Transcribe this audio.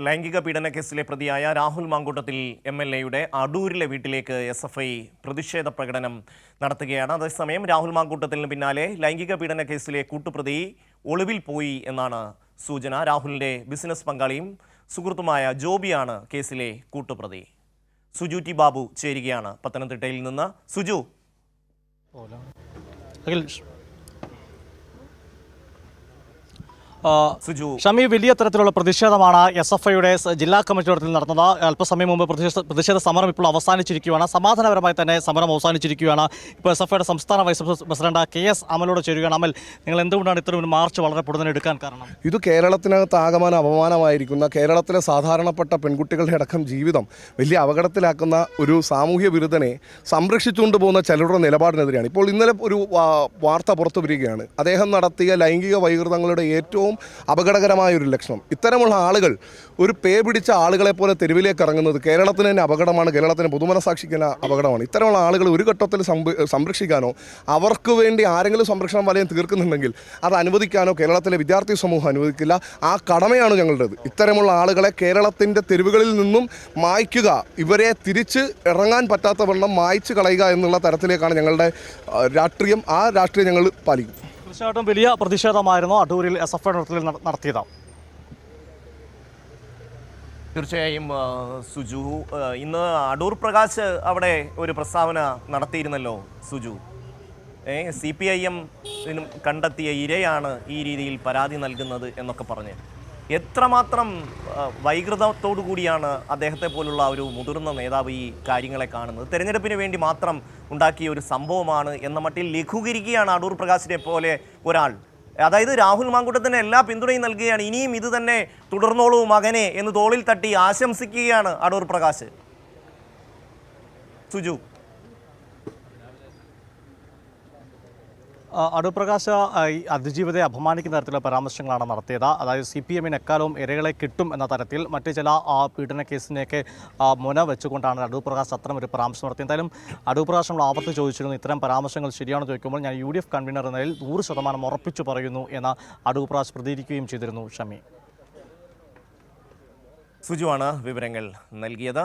ലൈംഗിക പീഡന കേസിലെ പ്രതിയായ രാഹുൽ മാങ്കൂട്ടത്തിൽ MLA-യുടെ അടൂരിലെ വീട്ടിലേക്ക് SFI പ്രതിഷേധ പ്രകടനം നടത്തുകയാണ്. അതേസമയം രാഹുൽ മാങ്കൂട്ടത്തിന് പിന്നാലെ ലൈംഗിക പീഡന കേസിലെ കൂട്ടുപ്രതി ഒളിവിൽ പോയി എന്നാണ് സൂചന. രാഹുലിന്റെ ബിസിനസ് പങ്കാളിയും സുഹൃത്തുമായ ജോബിയാണ് കേസിലെ കൂട്ടുപ്രതി. സുജു ടി ബാബു ചേരുകയാണ് പത്തനംതിട്ടയിൽ നിന്ന്. സുജു, ഷമി, വലിയ തരത്തിലുള്ള പ്രതിഷേധമാണ് SFIയുടെ ജില്ലാ കമ്മിറ്റിയുടെ നടന്നത്. അല്പസമയം മുമ്പ് പ്രതിഷേധ സമരം ഇപ്പോൾ അവസാനിച്ചിരിക്കുകയാണ്. സമാധാനപരമായി തന്നെ സമരം അവസാനിച്ചിരിക്കുകയാണ്. ഇപ്പോൾ SFIയുടെ സംസ്ഥാന വൈസ് പ്രസിഡന്റ് KS അമലോട് ചേരുകയാണ്. അമൽ, നിങ്ങൾ എന്തുകൊണ്ടാണ് ഇത്തരം മാർച്ച് വളരെ പൊടുന്നനെ എടുക്കാൻ കാരണം? ഇത് കേരളത്തിനകത്ത് ആകമാനം അപമാനമായിരിക്കുന്ന, കേരളത്തിലെ സാധാരണപ്പെട്ട പെൺകുട്ടികളുടെ അടക്കം ജീവിതം വലിയ അപകടത്തിലാക്കുന്ന ഒരു സാമൂഹ്യ വിരുദ്ധനെ സംരക്ഷിച്ചുകൊണ്ട് പോകുന്ന ചിലരുടെ നിലപാടിനെതിരെയാണ്. ഇപ്പോൾ ഇന്നലെ ഒരു വാർത്ത പുറത്തു വരികയാണ്. അദ്ദേഹം നടത്തിയ ലൈംഗിക വൈകൃതങ്ങളുടെ ഏറ്റവും അപകടകരമായ ഒരു ലക്ഷണം. ഇത്തരമുള്ള ആളുകൾ ഒരു പേ പിടിച്ച ആളുകളെ പോലെ തെരുവിലേക്ക് ഇറങ്ങുന്നത് കേരളത്തിന് തന്നെ അപകടമാണ്, കേരളത്തിന് പൊതുമനസാക്ഷിക്കുന്ന അപകടമാണ്. ഇത്തരമുള്ള ആളുകൾ ഒരു ഘട്ടത്തിൽ സംരക്ഷിക്കാനോ അവർക്ക് വേണ്ടി ആരെങ്കിലും സംരക്ഷണ വലയം തീർക്കുന്നുണ്ടെങ്കിൽ അത് അനുവദിക്കാനോ കേരളത്തിലെ വിദ്യാർത്ഥി സമൂഹം അനുവദിക്കില്ല. ആ കടമയാണ് ഞങ്ങളുടേത്. ഇത്തരമുള്ള ആളുകളെ കേരളത്തിൻ്റെ തെരുവുകളിൽ നിന്നും മായ്ക്കുക, ഇവരെ തിരിച്ച് ഇറങ്ങാൻ പറ്റാത്ത വണ്ണം മായ്ച്ചു കളയുക എന്നുള്ള തരത്തിലേക്കാണ് ഞങ്ങളുടെ രാഷ്ട്രീയം. ആ രാഷ്ട്രീയം ഞങ്ങൾ പാലിക്കും. തീർച്ചയായിട്ടും വലിയ പ്രതിഷേധമായിരുന്നു അടൂരിൽ SFI നടത്തിയത്. തീർച്ചയായും സുജു, ഇന്ന് അടൂർ പ്രകാശ് അവിടെ ഒരു പ്രസ്താവന നടത്തിയിരുന്നല്ലോ സുജു. CPIM കണ്ടെത്തിയ ഇരയാണ് ഈ രീതിയിൽ പരാതി നൽകുന്നത് എന്നൊക്കെ പറഞ്ഞ് എത്രമാത്രം വൈകൃതത്തോടു കൂടിയാണ് അദ്ദേഹത്തെ പോലുള്ള ഒരു മുതിർന്ന നേതാവ് ഈ കാര്യങ്ങളെ കാണുന്നത്. തെരഞ്ഞെടുപ്പിന് വേണ്ടി മാത്രം ഉണ്ടാക്കിയ ഒരു സംഭവമാണ് എന്ന മട്ടിൽ ലഘൂകരിക്കുകയാണ് അടൂർ പ്രകാശിനെ പോലെ ഒരാൾ. അതായത് രാഹുൽ മാങ്കൂട്ടത്തിന് എല്ലാ പിന്തുണയും നൽകുകയാണ്. ഇനിയും ഇത് തന്നെ തുടർന്നോളൂ മകനെ എന്ന് തോളിൽ തട്ടി ആശംസിക്കുകയാണ് അടൂർ പ്രകാശ്. സുജു, അടൂർ പ്രകാശ് അതിജീവിതയെ അപമാനിക്കുന്ന തരത്തിലുള്ള പരാമർശങ്ങളാണ് നടത്തിയത്. അതായത് CPM-ന് എക്കാലവും ഇരകളെ കിട്ടും എന്ന തരത്തിൽ മറ്റ് ചില പീഡന കേസിനെയൊക്കെ മുന വെച്ചുകൊണ്ടാണ് അടൂർ പ്രകാശ് അത്തരം ഒരു പരാമർശം നടത്തിയത്. എന്തായാലും അടൂർ പ്രകാശ് നമ്മൾ ആവർത്തി ചോദിച്ചിരുന്നു, ഇത്തരം പരാമർശങ്ങൾ ശരിയാണെന്ന് ചോദിക്കുമ്പോൾ ഞാൻ UDF കൺവീനർ എന്നതിൽ 100% ഉറപ്പിച്ചു പറയുന്നു എന്ന് അടൂർ പ്രകാശ് പ്രതികരിക്കുകയും ചെയ്തിരുന്നു. ഷമി, സുജുവാണ് വിവരങ്ങൾ നൽകിയത്.